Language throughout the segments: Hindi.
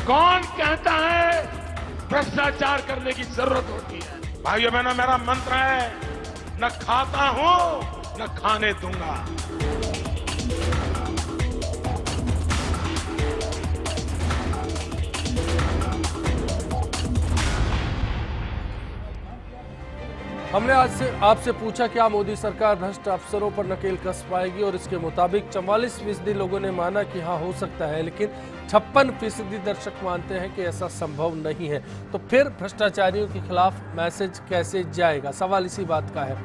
कौन कहता है भ्रष्टाचार करने की जरूरत होती है? भाइयों बहनों, मेरा मंत्र है, न खाता हूं न खाने दूंगा। हमने आज से आपसे पूछा क्या मोदी सरकार भ्रष्ट अफसरों पर नकेल कस पाएगी, और इसके मुताबिक 44% लोगों ने माना कि हाँ हो सकता है, लेकिन 56% दर्शक मानते हैं कि ऐसा संभव नहीं है। तो फिर भ्रष्टाचारियों के खिलाफ मैसेज कैसे जाएगा, सवाल इसी बात का है।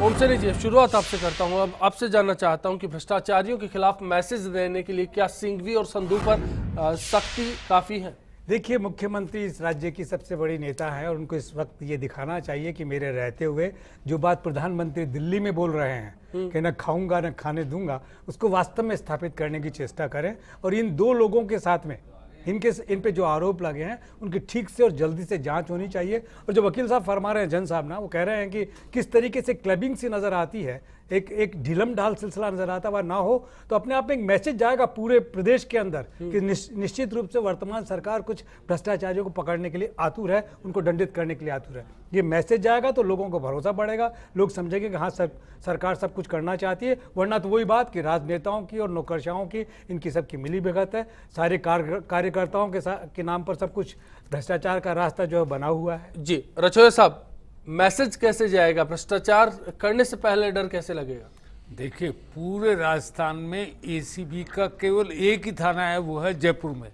ओम सैनी जी, शुरुआत आपसे करता हूं। अब आपसे जानना चाहता हूं कि भ्रष्टाचारियों के खिलाफ मैसेज देने के लिए क्या सिंघवी और संधू पर सख्ती काफी है? देखिए, मुख्यमंत्री इस राज्य की सबसे बड़ी नेता है और उनको इस वक्त ये दिखाना चाहिए कि मेरे रहते हुए जो बात प्रधानमंत्री दिल्ली में बोल रहे हैं कि न खाऊंगा न खाने दूंगा, उसको वास्तव में स्थापित करने की चेष्टा करें। और इन दो लोगों के साथ में इन पे जो आरोप लगे हैं उनकी ठीक से और जल्दी से जांच होनी चाहिए। और जो वकील साहब फरमा रहे हैं, जन साहब ना, वो कह रहे हैं कि किस तरीके से क्लबिंग सी नज़र आती है, एक ढिलम ढाल सिलसिला नजर आता है, वह ना हो तो अपने आप में एक मैसेज जाएगा पूरे प्रदेश के अंदर कि निश्चित रूप से वर्तमान सरकार कुछ भ्रष्टाचारियों को पकड़ने के लिए आतुर है, उनको दंडित करने के लिए आतुर है। ये मैसेज जाएगा तो लोगों को भरोसा बढ़ेगा, लोग समझेंगे कि हाँ सरकार सब कुछ करना चाहती है। वरना तो वही बात कि राजनेताओं की और नौकरशाहों की, इनकी सबकी मिली भगत है, सारे कार्यकर्ताओं के नाम पर सब कुछ भ्रष्टाचार का रास्ता जो है बना हुआ है। जी रचोया साहब, मैसेज कैसे जाएगा? भ्रष्टाचार करने से पहले डर कैसे लगेगा? देखिए, पूरे राजस्थान में एसीबी का केवल एक ही थाना है, वो है जयपुर में,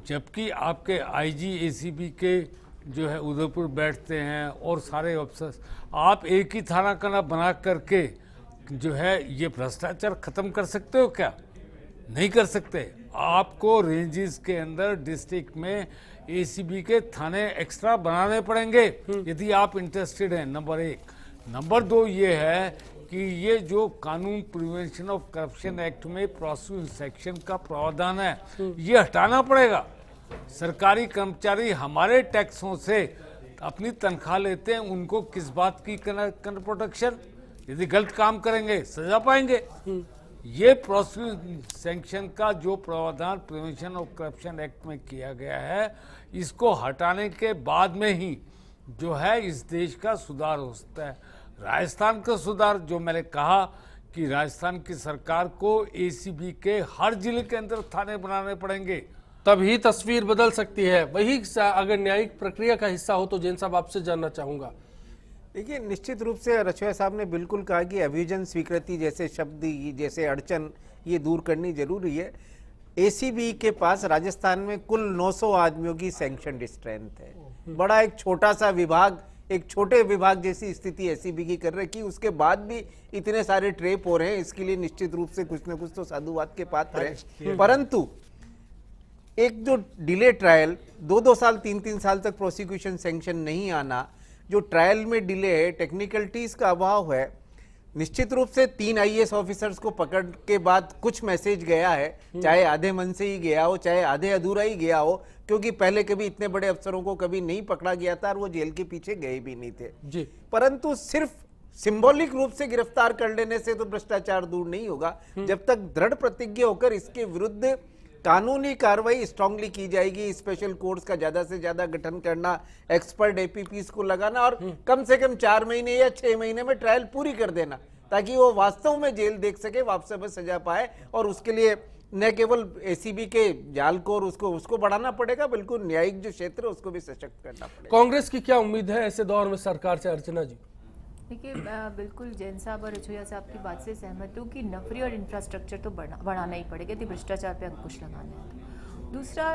जबकि आपके आईजी एसीबी के जो है उदयपुर बैठते हैं और सारे अफसर। आप एक ही थाना का ना बना करके जो है ये भ्रष्टाचार खत्म कर सकते हो क्या? नहीं कर सकते। आपको रेंजेस के अंदर डिस्ट्रिक्ट में एसीबी के थाने एक्स्ट्रा बनाने पड़ेंगे यदि आप इंटरेस्टेड हैं, नंबर 1। नंबर 2 ये है कि ये जो कानून प्रिवेंशन ऑफ करप्शन एक्ट में प्रोसिक्यूशन सेक्शन का प्रावधान है, ये हटाना पड़ेगा। सरकारी कर्मचारी हमारे टैक्सों से अपनी तनख्वाह लेते हैं, उनको किस बात की प्रोटेक्शन? यदि गलत काम करेंगे सजा पाएंगे। ये प्रोसिक्यूशन सैंक्शन का जो प्रावधान प्रिवेंशन ऑफ करप्शन एक्ट में किया गया है, इसको हटाने के बाद में ही जो है इस देश का सुधार हो सकता है। राजस्थान का सुधार, जो मैंने कहा कि राजस्थान की सरकार को एसीबी के हर जिले के अंदर थाने बनाने पड़ेंगे, तभी तस्वीर बदल सकती है। वही अगर न्यायिक प्रक्रिया का हिस्सा हो तो जैन साहब आपसे जानना चाहूंगा। देखिए, निश्चित रूप से रचोया साहब ने बिल्कुल कहा कि अभियोजन स्वीकृति जैसे शब्द, जैसे अड़चन, ये दूर करनी जरूरी है। एसीबी के पास राजस्थान में कुल 900 आदमियों की सैंक्शनड स्ट्रेंथ है। बड़ा एक छोटा सा विभाग, एक छोटे विभाग जैसी स्थिति एसीबी की कर रखी, उसके बाद भी इतने सारे ट्रेप हो रहे हैं। इसके लिए निश्चित रूप से कुछ न कुछ तो साधुवाद के पात्र है। परंतु एक जो डिले ट्रायल, 2-2 साल 3-3 साल तक प्रोसिक्यूशन सैंक्शन नहीं आना, जो ट्रायल में डिले है, टेक्निकलिटीज का अभाव है, निश्चित रूप से 3 आईएएस ऑफिसर्स को पकड़ के बाद कुछ मैसेज गया है, चाहे आधे मन से ही गया हो, चाहे आधे अधूरा ही गया हो, क्योंकि पहले कभी इतने बड़े अफसरों को कभी नहीं पकड़ा गया था और वो जेल के पीछे गए भी नहीं थे जी। परंतु सिर्फ सिंबॉलिक रूप से गिरफ्तार कर लेने से तो भ्रष्टाचार दूर नहीं होगा। जब तक दृढ़ प्रतिज्ञा होकर इसके विरुद्ध कानूनी कार्रवाई स्ट्रांगली की जाएगी, स्पेशल कोर्ट्स का ज्यादा से ज्यादा गठन करना, एक्सपर्ट एपीपीस को लगाना और कम से कम 4 महीने या 6 महीने में ट्रायल पूरी कर देना, ताकि वो वास्तव में जेल देख सके, वापस में सजा पाए। और उसके लिए न केवल एसीबी के जाल को और उसको बढ़ाना पड़ेगा, बिल्कुल न्यायिक जो क्षेत्र है उसको भी सशक्त करना पड़ेगा। कांग्रेस की क्या उम्मीद है ऐसे दौर में सरकार से? अर्चना जी, देखिए, बिल्कुल जैन साहब और रचोया साहब की बात से सहमत हूँ कि नफरी और इंफ्रास्ट्रक्चर तो बढ़ाना ही पड़ेगा यदि भ्रष्टाचार पे अंकुश लगाना है। दूसरा,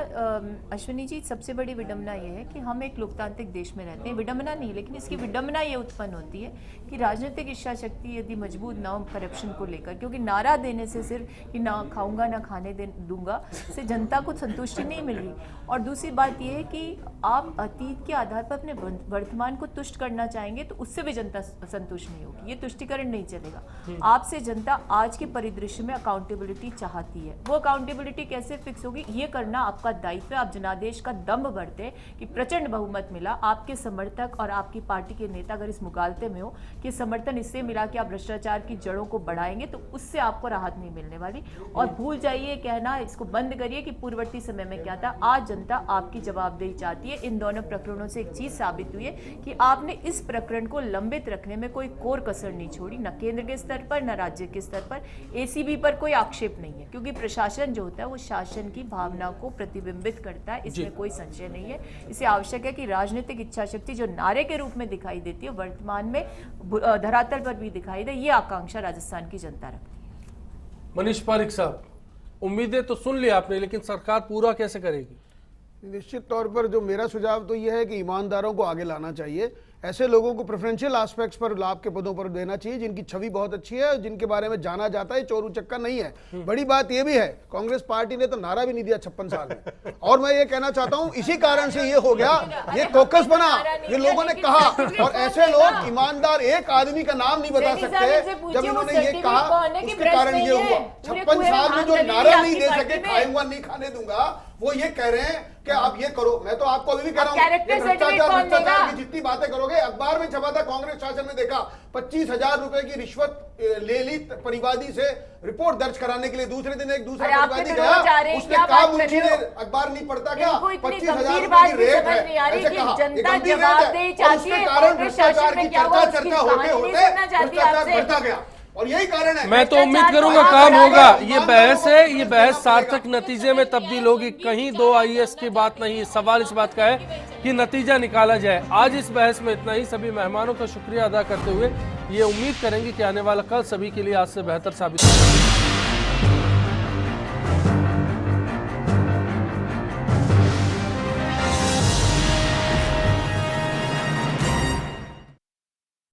अश्विनी जी, सबसे बड़ी विडंबना ये है कि हम एक लोकतांत्रिक देश में रहते हैं। विडंबना नहीं, लेकिन इसकी विडंबना ये उत्पन्न होती है कि राजनीतिक इच्छा शक्ति यदि मजबूत ना हो करप्शन को लेकर, क्योंकि नारा देने से सिर्फ कि ना खाऊंगा ना खाने दूंगा से जनता को संतुष्टि नहीं मिल रही। और दूसरी बात यह है कि आप अतीत के आधार पर अपने वर्तमान को तुष्ट करना चाहेंगे तो उससे भी जनता संतुष्ट नहीं होगी, ये तुष्टिकरण नहीं चलेगा। आपसे जनता आज के परिदृश्य में अकाउंटेबिलिटी चाहती है। वो अकाउंटेबिलिटी कैसे फिक्स होगी, ये करना करना आपका दायित्व है। आप जनादेश का दम्भ बढ़ते हैं कि प्रचंड बहुमत मिला, आपके समर्थक और आपकी पार्टी के नेता अगर इस मुगालते में हो कि समर्थन इससे मिला कि आप भ्रष्टाचार की जड़ों को बढ़ाएंगे, तो उससे आपको राहत नहीं मिलने वाली। और भूल जाइए कहना, इसको बंद करिए कि पूर्ववर्ती समय में क्या था। आज जनता आपकी जवाबदेही चाहती है। इन दोनों प्रकरणों से एक चीज साबित हुई है कि आपने इस प्रकरण को लंबित रखने में कोई कोर कसर नहीं छोड़ी, न केंद्र के स्तर पर न राज्य के स्तर पर। एसीबी पर कोई आक्षेप नहीं है, क्योंकि प्रशासन जो होता है वो शासन की भावना को प्रतिबिंबित करता है, इसमें कोई संशय नहीं है। इसे आवश्यक है कि राजनीतिक इच्छा शक्ति जो नारे के रूप में दिखाई देती है, वर्तमान में धरातल पर भी दिखाई दे, ये आकांक्षा राजस्थान की जनता रखती है। मनीष पारिक साहब, उम्मीदें तो सुन ली आपने, लेकिन सरकार पूरा कैसे करेगी? निश्चित तौर पर जो मेरा सुझाव तो यह है कि ईमानदारों को आगे लाना चाहिए। ऐसे लोगों को प्रेफरेंशियल एस्पेक्ट्स पर लाभ के पदों पर देना चाहिए जिनकी छवि बहुत अच्छी है और जिनके बारे में जाना जाता है, चोर उचक्का नहीं है। बड़ी बात यह भी है, कांग्रेस पार्टी ने तो नारा भी नहीं दिया 56 साल में। और मैं ये कहना चाहता हूं, इसी कारण से ये हो गया, ये कोकस बना, ये लोगों ने कहा। और ऐसे लोग ईमानदार एक आदमी का नाम नहीं बता सकते जब इन्होंने ये कहा, उसके कारण ये हुआ। 56 साल में जो नारा नहीं दे सके, खाऊंगा नहीं खाने दूंगा, वो ये कह रहे हैं कि आप ये करो। मैं तो आपको अभी भी कह रहा हूं, भ्रष्टाचार की जितनी बातें करोगे, अखबार में छपा था, कांग्रेस शासन में देखा, 25,000 रुपए की रिश्वत ले ली परिवादी से रिपोर्ट दर्ज कराने के लिए। दूसरे दिन एक दूसरा परिवादी गया, उसने कहा मुंशी ने अखबार नहीं पढ़ता क्या, 25,000 रुपए की रेट है, ऐसे कहा। गंभीर रेट है, और उसके कारण भ्रष्टाचार की चर्चा होते होते भ्रष्टाचार बढ़ता गया, और यही कारण है। मैं तो उम्मीद करूंगा काम होगा। ये बहस है, ये बहस सार्थक नतीजे में तब्दील होगी। कहीं दो आईएएस की बात नहीं, सवाल इस बात का है कि नतीजा निकाला जाए। आज इस बहस में इतना ही। सभी मेहमानों का शुक्रिया अदा करते हुए ये उम्मीद करेंगे कि आने वाला कल सभी के लिए आज से बेहतर साबित होगा।